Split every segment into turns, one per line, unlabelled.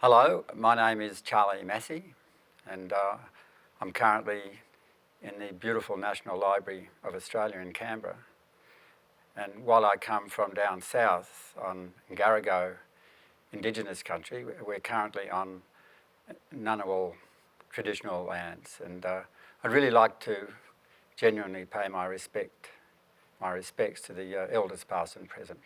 Hello, my name is Charles Massy, and I'm currently in the beautiful National Library of Australia in Canberra. And while I come from down south on Ngarigo Indigenous country, we're currently on Ngunnawal traditional lands, and I'd really like to genuinely pay my respects to the elders past and present.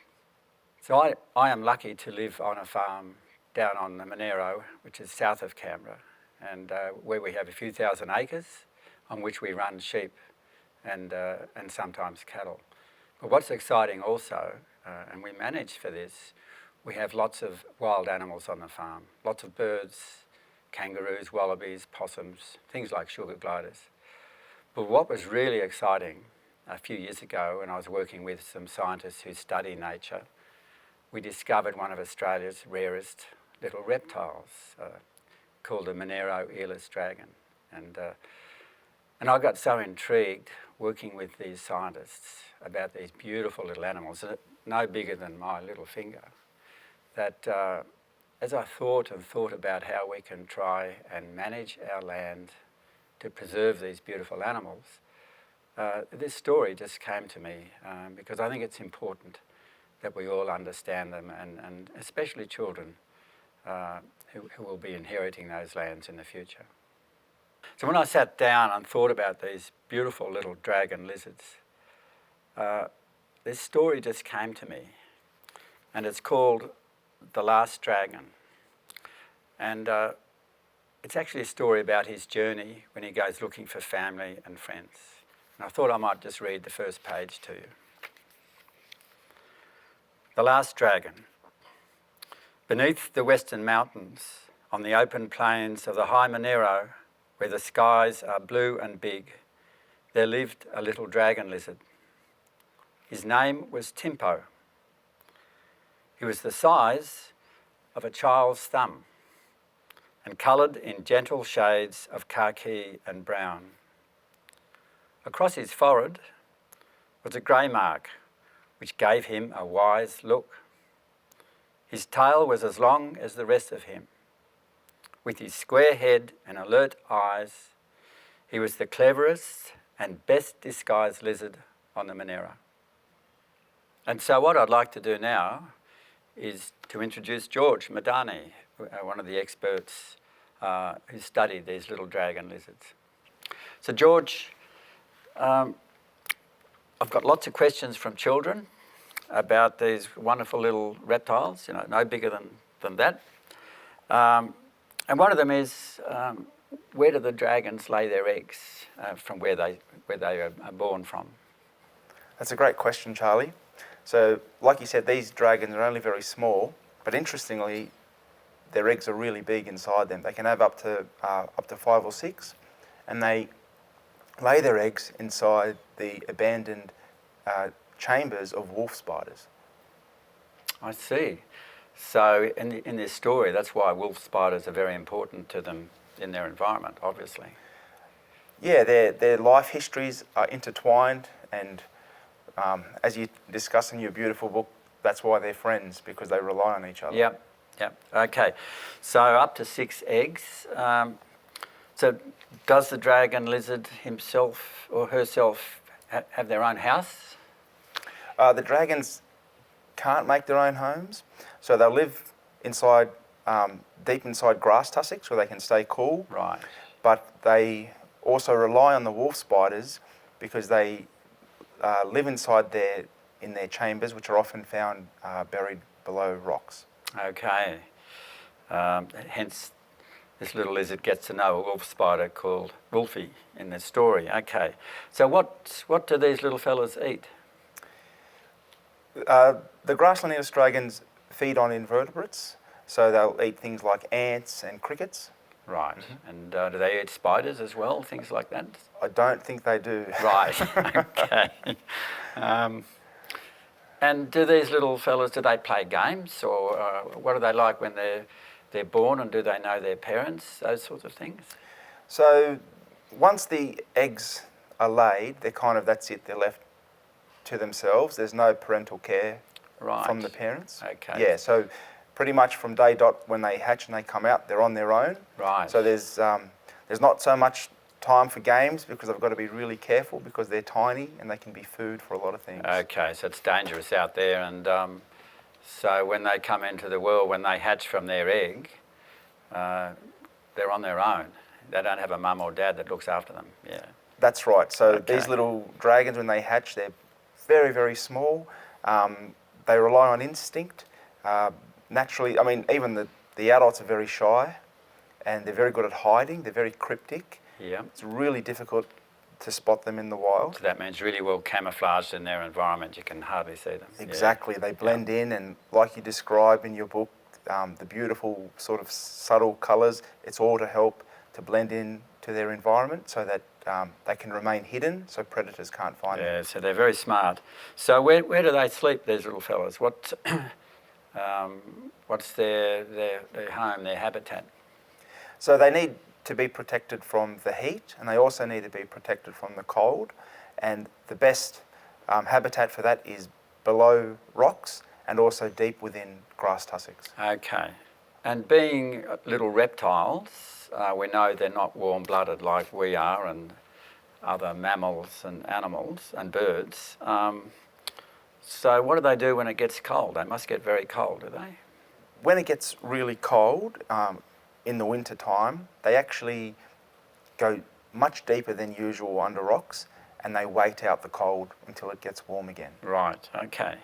So I am lucky to live on a farm down on the Monero, which is south of Canberra, and where we have a few thousand acres on which we run sheep and sometimes cattle. But what's exciting also, and we manage for this, we have lots of wild animals on the farm, lots of birds, kangaroos, wallabies, possums, things like sugar gliders. But what was really exciting a few years ago when I was working with some scientists who study nature, we discovered one of Australia's rarest little reptiles called the Monero earless dragon. And I got so intrigued working with these scientists about these beautiful little animals, no bigger than my little finger, that as I thought about how we can try and manage our land to preserve these beautiful animals, this story just came to me because I think it's important that we all understand them, and especially children who will be inheriting those lands in the future. So when I sat down and thought about these beautiful little dragon lizards, this story just came to me, and it's called The Last Dragon. And it's actually a story about his journey when he goes looking for family and friends. And I thought I might just read the first page to you. The Last Dragon. Beneath the western mountains, on the open plains of the high Monero, where the skies are blue and big, there lived a little dragon lizard. His name was Timpo. He was the size of a child's thumb and coloured in gentle shades of khaki and brown. Across his forehead was a grey mark, which gave him a wise look. His tail was as long as the rest of him. With his square head and alert eyes, he was the cleverest and best disguised lizard on the Monero. And so what I'd like to do now is to introduce George Madani, one of the experts who studied these little dragon lizards. So George, I've got lots of questions from children about these wonderful little reptiles, no bigger than that. And one of them is, where do the dragons lay their eggs from where they are born from?
That's a great question, Charlie. So, like you said, these dragons are only very small, but interestingly, their eggs are really big inside them. They can have up to 5 or 6, and they lay their eggs inside the abandoned chambers of wolf spiders.
I see. So in this story, that's why wolf spiders are very important to them in their environment, obviously.
Yeah, their life histories are intertwined, and as you discuss in your beautiful book, that's why they're friends, because they rely on each other.
Yep. Okay, so up to 6 eggs. So does the dragon lizard himself or herself have their own house?
The dragons can't make their own homes, so they'll live inside, deep inside grass tussocks where they can stay cool.
Right.
But they also rely on the wolf spiders because they live inside in their chambers, which are often found buried below rocks.
Okay. Hence, this little lizard gets to know a wolf spider called Wolfie in the story. Okay. So what do these little fellas eat?
The grassland earless dragons feed on invertebrates, so they'll eat things like ants and crickets.
Right. And do they eat spiders as well, things like that?
I don't think they do.
Right. Okay. And do these little fellas, do they play games, or what are they like when they're born, and do they know their parents, those sorts of things?
So once the eggs are laid, that's it, they're left to themselves. There's no parental care from the parents.
Okay.
Yeah, so pretty much from day dot when they hatch and they come out, they're on their own.
Right.
So there's not so much time for games because I've got to be really careful because they're tiny and they can be food for a lot of things.
Okay, so it's dangerous out there, and so when they come into the world, when they hatch from their egg, they're on their own. They don't have a mum or dad that looks after them. Yeah.
That's right. So
Okay.
these little dragons, when they hatch, they're very, very small. They rely on instinct. Naturally, I mean, even the adults are very shy and they're very good at hiding. They're very cryptic.
Yeah.
It's really difficult to spot them in the wild.
So that means really well camouflaged in their environment. You can hardly see them.
Exactly. They blend in, and like you describe in your book, the beautiful sort of subtle colours, it's all to help to blend in to their environment so that they can remain hidden so predators can't find them.
Yeah, so they're very smart. So where do they sleep, these little fellas? What's their home, their habitat?
So they need to be protected from the heat, and they also need to be protected from the cold. And the best habitat for that is below rocks and also deep within grass tussocks.
Okay. And being little reptiles, we know they're not warm-blooded like we are and other mammals and animals and birds. So what do they do when it gets cold? They must get very cold, do they?
When it gets really cold, in the winter time, they actually go much deeper than usual under rocks and they wait out the cold until it gets warm again.
Right, okay.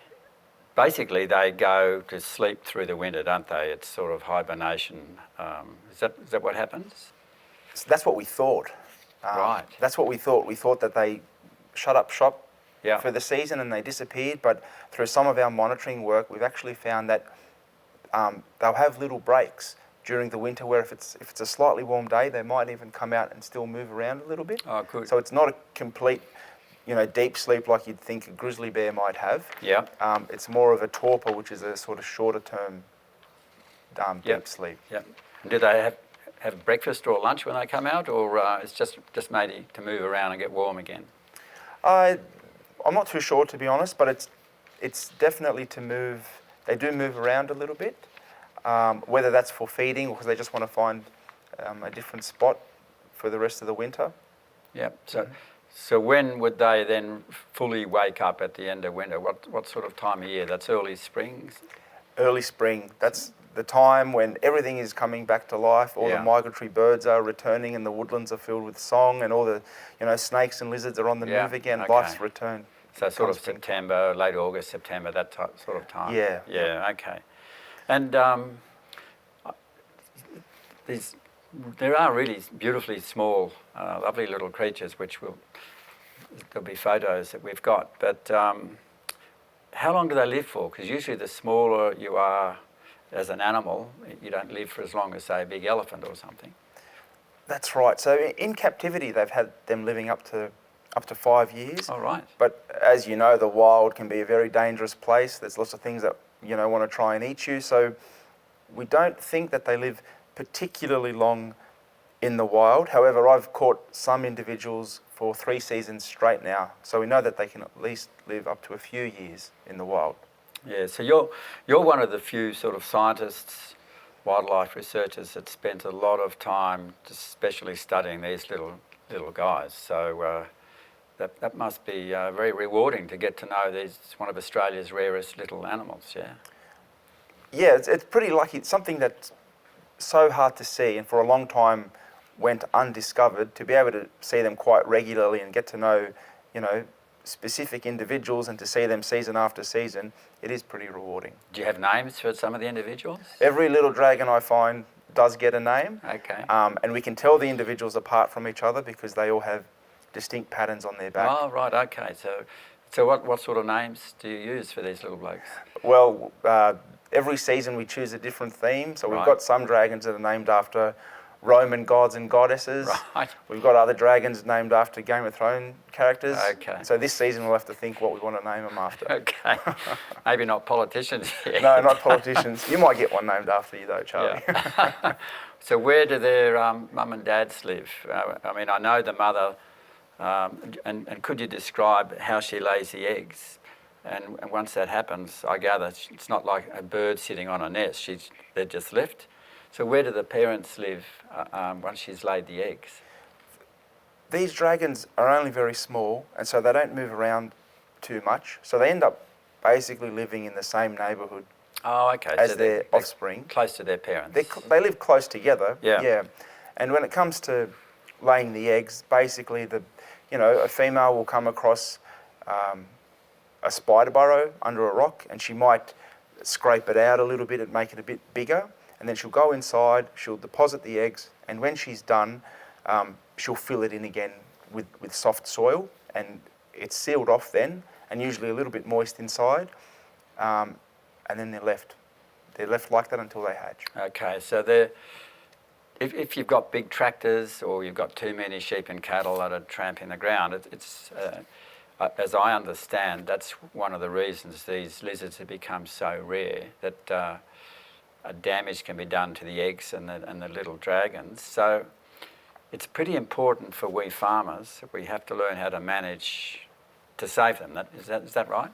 Basically, they go to sleep through the winter, don't they? It's sort of hibernation. Is that what happens?
So that's what we thought.
Right.
That's what we thought. We thought that they shut up shop
Yeah.
for the season and they disappeared, but through some of our monitoring work, we've actually found that they'll have little breaks during the winter where if it's a slightly warm day, they might even come out and still move around a little bit.
Oh, good.
So it's not a complete, deep sleep like you'd think a grizzly bear might have.
Yeah.
It's more of a torpor, which is a sort of shorter term deep sleep.
Yeah. Do they have breakfast or lunch when they come out, or it's just maybe to move around and get warm again?
I'm not too sure, to be honest, but it's definitely to move. They do move around a little bit, whether that's for feeding or because they just want to find a different spot for the rest of the winter.
Yeah. So when would they then fully wake up at the end of winter? What sort of time of year? That's early spring?
Early spring. That's the time when everything is coming back to life. All the migratory birds are returning and the woodlands are filled with song and all the snakes and lizards are on the move again.
Okay.
Life's returned.
So sort of September, late August, September, that sort of time.
Yeah.
Yeah, okay. And there are really beautifully small, lovely little creatures, which there'll be photos that we've got. But how long do they live for? Because usually the smaller you are as an animal, you don't live for as long as, say, a big elephant or something.
That's right. So in captivity, they've had them living up to 5 years.
Oh, right.
But as you know, the wild can be a very dangerous place. There's lots of things that want to try and eat you. So we don't think that they live particularly long in the wild. However, I've caught some individuals for 3 seasons straight now. So we know that they can at least live up to a few years in the wild.
Yeah, so you're one of the few sort of scientists, wildlife researchers that spent a lot of time especially studying these little guys. So that must be very rewarding to get to know one of Australia's rarest little animals, yeah?
Yeah, it's pretty lucky. It's something that's so hard to see and for a long time went undiscovered. To be able to see them quite regularly and get to know, specific individuals and to see them season after season, it is pretty rewarding.
Do you have names for some of the individuals?
Every little dragon I find does get a name.
Okay.
And we can tell the individuals apart from each other because they all have distinct patterns on their back.
Oh, right, okay. So what sort of names do you use for these little blokes?
Well, every season we choose a different theme. So we've got some dragons that are named after Roman gods and goddesses.
Right.
We've got other dragons named after Game of Thrones characters.
Okay.
So this season we'll have to think what we want to name them after.
Okay. Maybe not politicians yet.
No, not politicians. You might get one named after you though, Charlie.
Yeah. So where do their mum and dads live? I mean, I know the mother, and could you describe how she lays the eggs And once that happens, I gather it's not like a bird sitting on a nest. They're just left. So where do the parents live once she's laid the eggs?
These dragons are only very small, and so they don't move around too much. So they end up basically living in the same neighbourhood as their offspring.
Close to their parents.
They live close together.
Yeah.
And when it comes to laying the eggs, basically a female will come across a spider burrow under a rock, and she might scrape it out a little bit and make it a bit bigger, and then she'll go inside, she'll deposit the eggs, and when she's done, she'll fill it in again with soft soil, and it's sealed off then, and usually a little bit moist inside, and then they're left. They're left like that until they hatch.
Okay, so if you've got big tractors or you've got too many sheep and cattle that are tramping the ground, it's as I understand, that's one of the reasons these lizards have become so rare, that damage can be done to the eggs and the little dragons. So it's pretty important for we farmers. We have to learn how to manage to save them. Is that right?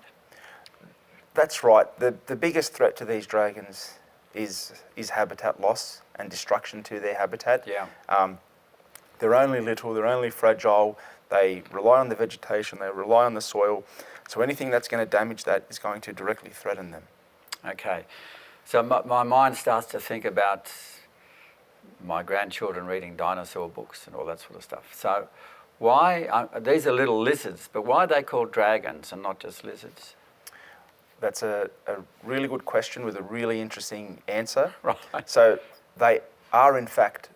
That's right. The biggest threat to these dragons is habitat loss and destruction to their habitat.
Yeah.
They're only little, they're only fragile, they rely on the vegetation, they rely on the soil, so anything that's going to damage that is going to directly threaten them.
Okay. So my mind starts to think about my grandchildren reading dinosaur books and all that sort of stuff. So why, these are little lizards, but why are they called dragons and not just lizards?
That's a really good question with a really interesting answer.
Right.
So they are in fact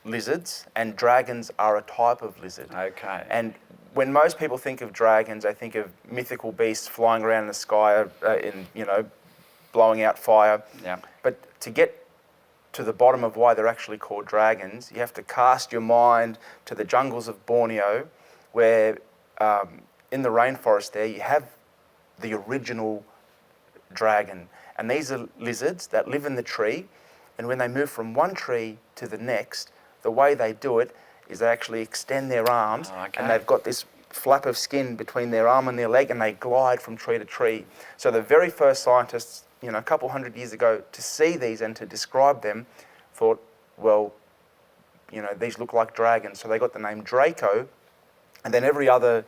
lizards, and dragons are a type of lizard.
Okay.
And when most people think of dragons, they think of mythical beasts flying around in the sky, blowing out fire.
Yeah.
But to get to the bottom of why they're actually called dragons, you have to cast your mind to the jungles of Borneo, where in the rainforest there you have the original dragon. And these are lizards that live in the tree, and when they move from one tree to the next, the way they do it is they actually extend their arms, and they've got this flap of skin between their arm and their leg, and they glide from tree to tree. So the very first scientists, a couple hundred years ago, to see these and to describe them, thought, well, these look like dragons. So they got the name Draco, and then every other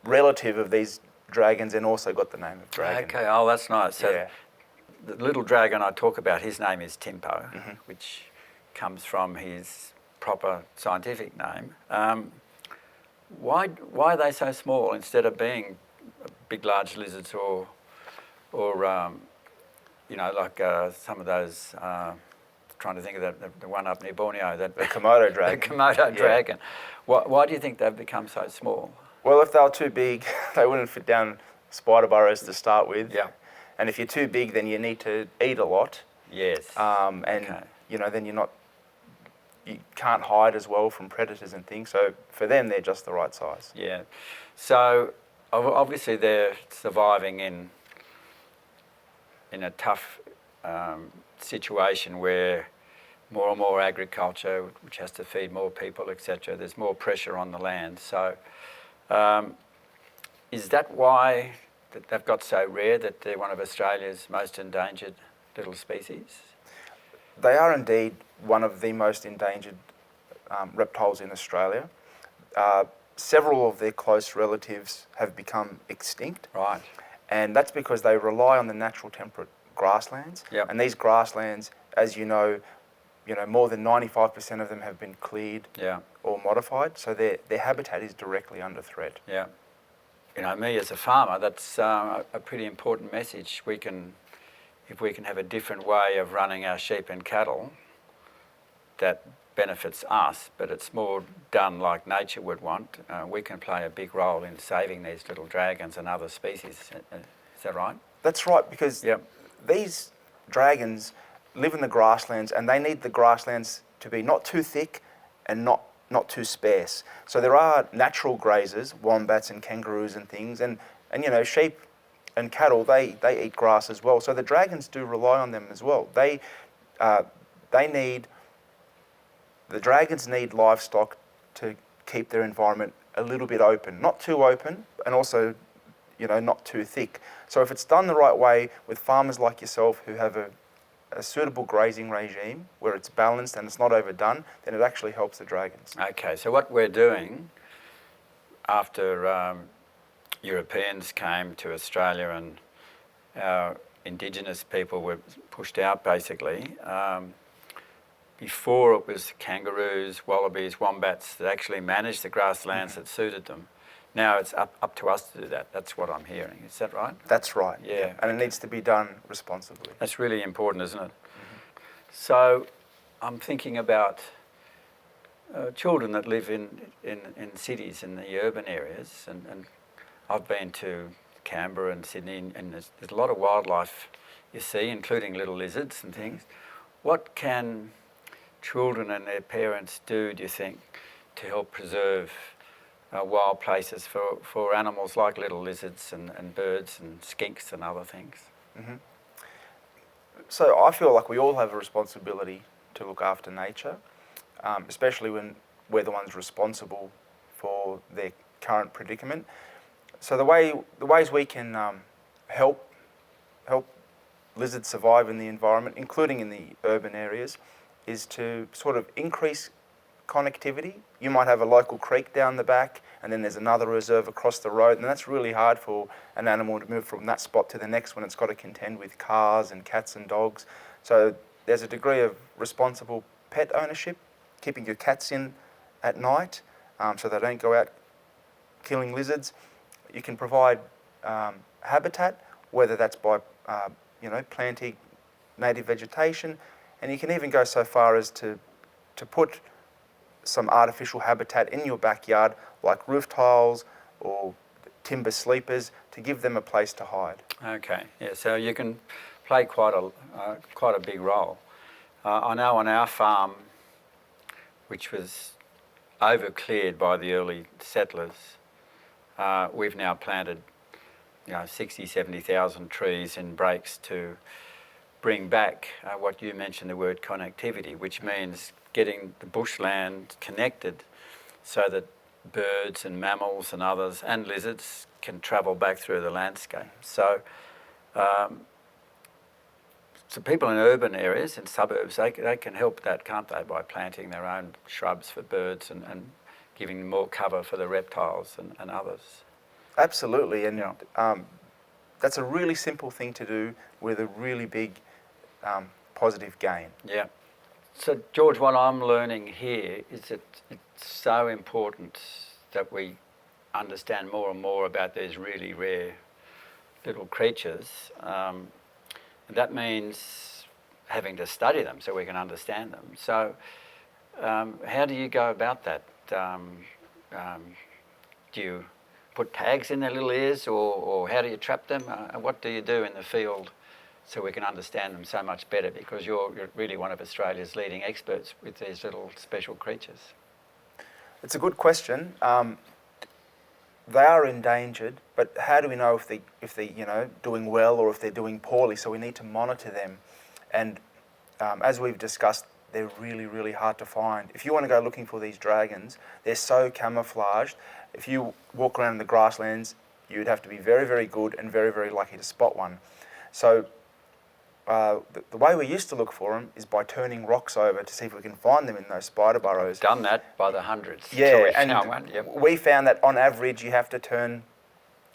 relative of these dragons then also got the name of dragon.
Okay, oh, that's nice. So
yeah.
The little dragon I talk about, his name is Timpo, which comes from his proper scientific name. Why are they so small instead of being big, large lizards or like some of those? Trying to think of the one up near Borneo, the
Komodo dragon.
The Komodo dragon. Why do you think they've become so small?
Well, if they were too big, they wouldn't fit down spider burrows to start with.
Yeah.
And if you're too big, then you need to eat a lot.
Yes.
Then you can't hide as well from predators and things. So for them, they're just the right size.
Yeah. So obviously they're surviving in a tough situation where more and more agriculture, which has to feed more people, etc. There's more pressure on the land. So is that why they've got so rare, that they're one of Australia's most endangered little species?
They are indeed one of the most endangered reptiles in Australia. Several of their close relatives have become extinct.
Right.
And that's because they rely on the natural temperate grasslands.
Yep.
And these grasslands, as you know, more than 95% of them have been cleared or modified, so their habitat is directly under threat.
Yeah. Me as a farmer, that's a pretty important message. If we can have a different way of running our sheep and cattle that benefits us, but it's more done like nature would want, we can play a big role in saving these little dragons and other species. Is that right?
That's right, because these dragons live in the grasslands, and they need the grasslands to be not too thick and not too sparse. So there are natural grazers, wombats and kangaroos and things, and sheep and cattle, they eat grass as well. So the dragons do rely on them as well. The dragons need livestock to keep their environment a little bit open, not too open, and also not too thick. So if it's done the right way with farmers like yourself who have a suitable grazing regime where it's balanced and it's not overdone, then it actually helps the dragons.
Okay, so what we're doing after Europeans came to Australia and our indigenous people were pushed out basically, before it was kangaroos, wallabies, wombats that actually managed the grasslands that suited them. Now it's up to us to do that. That's what I'm hearing. Is that right?
That's right.
Yeah.
And it needs to be done responsibly.
That's really important, isn't it? So I'm thinking about children that live in cities, in the urban areas, and I've been to Canberra and Sydney, and there's a lot of wildlife you see, including little lizards and things. What can children and their parents do you think, to help preserve wild places for animals like little lizards and birds and skinks and other things?
So I feel like we all have a responsibility to look after nature, especially when we're the ones responsible for their current predicament. So the ways we can help lizards survive in the environment, including in the urban areas, is to sort of increase connectivity. You might have a local creek down the back, and then there's another reserve across the road, and that's really hard for an animal to move from that spot to the next when it's got to contend with cars and cats and dogs. So there's a degree of responsible pet ownership, keeping your cats in at night so they don't go out killing lizards. You can provide habitat, whether that's by planting native vegetation, and you can even go so far as to put some artificial habitat in your backyard, like roof tiles or timber sleepers, to give them a place to hide.
Okay, yeah, so you can play quite a big role. I know on our farm, which was over-cleared by the early settlers, we've now planted 60, 70,000 trees in breaks to bring back what you mentioned, the word connectivity, which means getting the bushland connected so that birds and mammals and others and lizards can travel back through the landscape. So people in urban areas, in suburbs, they can help that, can't they, by planting their own shrubs for birds and giving more cover for the reptiles and others.
Absolutely, and that's a really simple thing to do with a really big positive gain.
Yeah. So, George, what I'm learning here is that it's so important that we understand more and more about these really rare little creatures. And that means having to study them so we can understand them. So, how do you go about that? Do you put tags in their little ears, or how do you trap them? What do you do in the field so we can understand them so much better? Because you're really one of Australia's leading experts with these little special creatures.
It's a good question. They are endangered, but how do we know if they're doing well or if they're doing poorly? So we need to monitor them, and as we've discussed, they're really, really hard to find. If you want to go looking for these dragons, they're so camouflaged. If you walk around in the grasslands, you'd have to be very, very good and very, very lucky to spot one. So the way we used to look for them is by turning rocks over to see if we can find them in those spider burrows.
Done that by the hundreds.
Yeah, and
Yep.
we found that on average you have to turn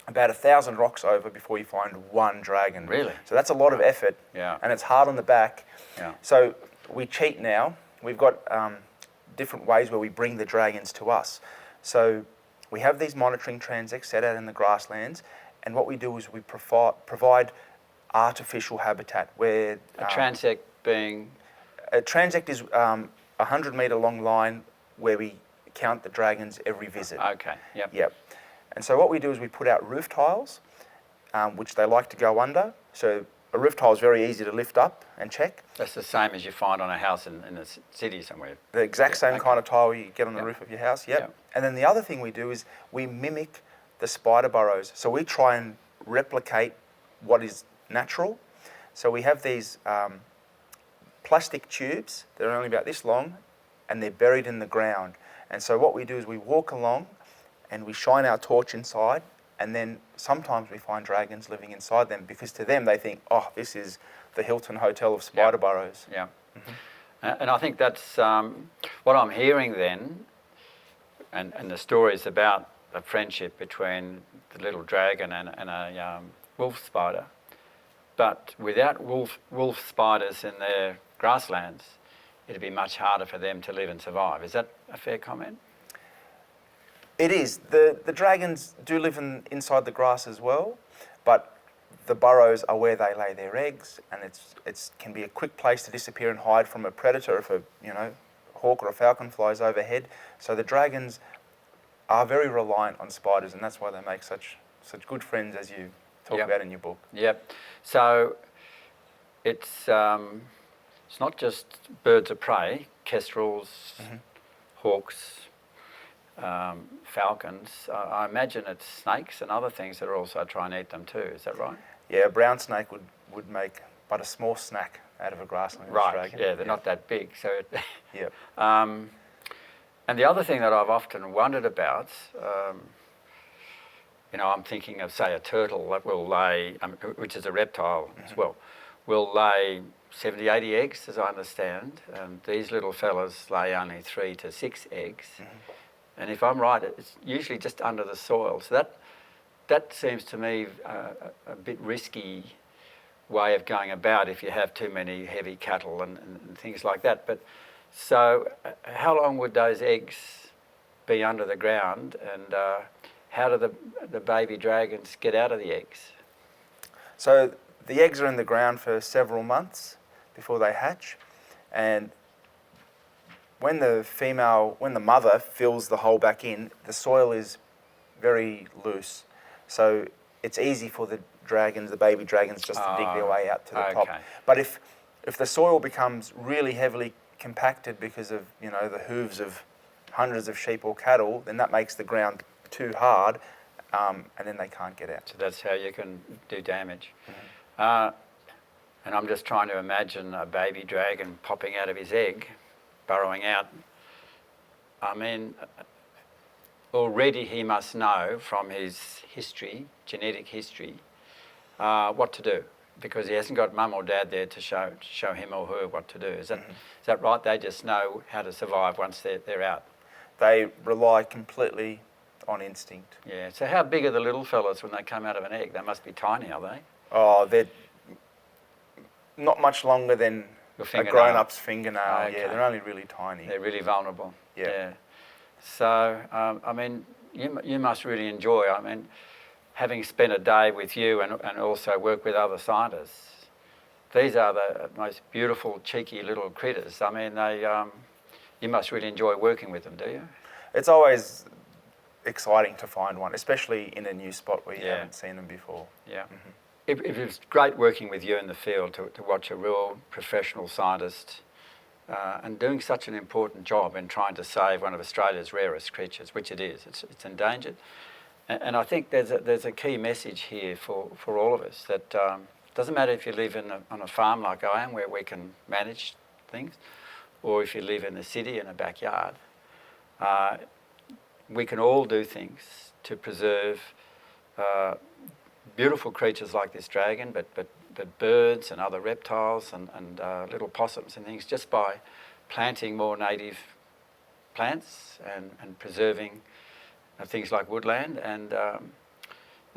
about 1,000 rocks over before you find one dragon.
Really?
So that's a lot of effort,
Yeah.
and it's hard on the back.
Yeah.
So we cheat now. We've got different ways where we bring the dragons to us. So we have these monitoring transects set out in the grasslands, and what we do is we provide artificial habitat where...
A transect being...
A transect is a 100-metre long line where we count the dragons every visit.
Okay,
Yep. And so what we do is we put out roof tiles, which they like to go under. So a roof tile is very easy to lift up and check.
That's the same as you find on a house in the city somewhere.
The exact same
okay.
kind of tile you get on the roof of your house, yep. And then the other thing we do is we mimic the spider burrows. So we try and replicate what is natural. So we have these plastic tubes that are only about this long, and they're buried in the ground. And so what we do is we walk along and we shine our torch inside, and then sometimes we find dragons living inside them because to them they think, oh, this is the Hilton Hotel of spider burrows.
Yeah. And I think that's what I'm hearing then, and the stories about a friendship between the little dragon and a wolf spider. But without wolf spiders in their grasslands, it'd be much harder for them to live and survive. Is that a fair comment?
It is. The dragons do live inside the grass as well, but the burrows are where they lay their eggs, and it can be a quick place to disappear and hide from a predator if a hawk or a falcon flies overhead. So the dragons are very reliant on spiders, and that's why they make such good friends, as you talk about in your book.
Yep. So it's not just birds of prey, kestrels, hawks, falcons. I imagine it's snakes and other things that are also trying to eat them too. Is that right?
Yeah, a brown snake would make but a small snack out of a grassland dragon.
Yeah, they're not that big. So
Yep.
And the other thing that I've often wondered about, I'm thinking of, say, a turtle that will lay, which is a reptile as well, will lay 70, 80 eggs, as I understand. And these little fellas lay only 3 to 6 eggs. And if I'm right, it's usually just under the soil. So that seems to me a bit risky way of going about if you have too many heavy cattle and things like that. But so how long would those eggs be under the ground, and how do the baby dragons get out of the eggs?
So the eggs are in the ground for several months before they hatch, and when the mother fills the hole back in, the soil is very loose. So it's easy for the baby dragons, just to dig their way out to the top. But if the soil becomes really heavily compacted because of the hooves of hundreds of sheep or cattle, then that makes the ground too hard, and then they can't get out.
So that's how you can do damage. And I'm just trying to imagine a baby dragon popping out of his egg, burrowing out. I mean, already he must know from his history, genetic history, what to do, because he hasn't got mum or dad there to show him or her what to do. Is that right? They just know how to survive once they're out.
They rely completely on instinct.
Yeah. So how big are the little fellas when they come out of an egg? They must be tiny, are they?
Oh, they're not much longer than a grown-up's fingernail.
Okay.
Yeah, they're only really tiny.
They're really vulnerable.
Yeah.
So, I mean, you must really enjoy, having spent a day with you and also work with other scientists. These are the most beautiful, cheeky little critters. I mean, you must really enjoy working with them, do you?
It's always exciting to find one, especially in a new spot where you haven't seen them before.
Yeah. It was great working with you in the field to watch a real professional scientist and doing such an important job in trying to save one of Australia's rarest creatures, which it is. It's endangered. And I think there's a key message here for all of us, that doesn't matter if you live on a farm like I am, where we can manage things, or if you live in the city in a backyard. We can all do things to preserve beautiful creatures like this dragon, but birds and other reptiles and little possums and things, just by planting more native plants and preserving things like woodland. And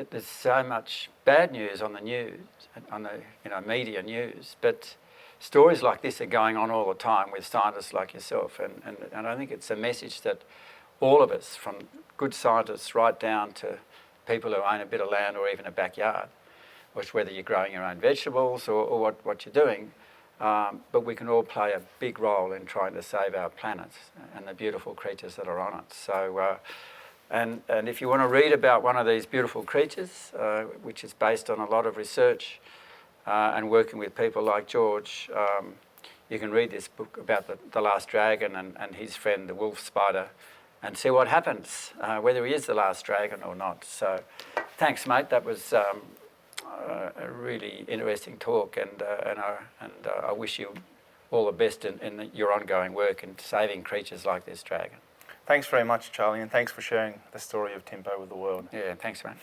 there's so much bad news on the news, on the media news, but stories like this are going on all the time with scientists like yourself, and I think it's a message that all of us, from good scientists right down to people who own a bit of land or even a backyard, which whether you're growing your own vegetables or what you're doing, but we can all play a big role in trying to save our planet and the beautiful creatures that are on it. So, and if you want to read about one of these beautiful creatures, which is based on a lot of research and working with people like George, you can read this book about the last dragon and his friend, the wolf spider, and see what happens, whether he is the last dragon or not. So thanks, mate. That was a really interesting talk, and I wish you all the best in your ongoing work in saving creatures like this dragon.
Thanks very much, Charlie, and thanks for sharing the story of Timpo with the world.
Yeah, thanks, man.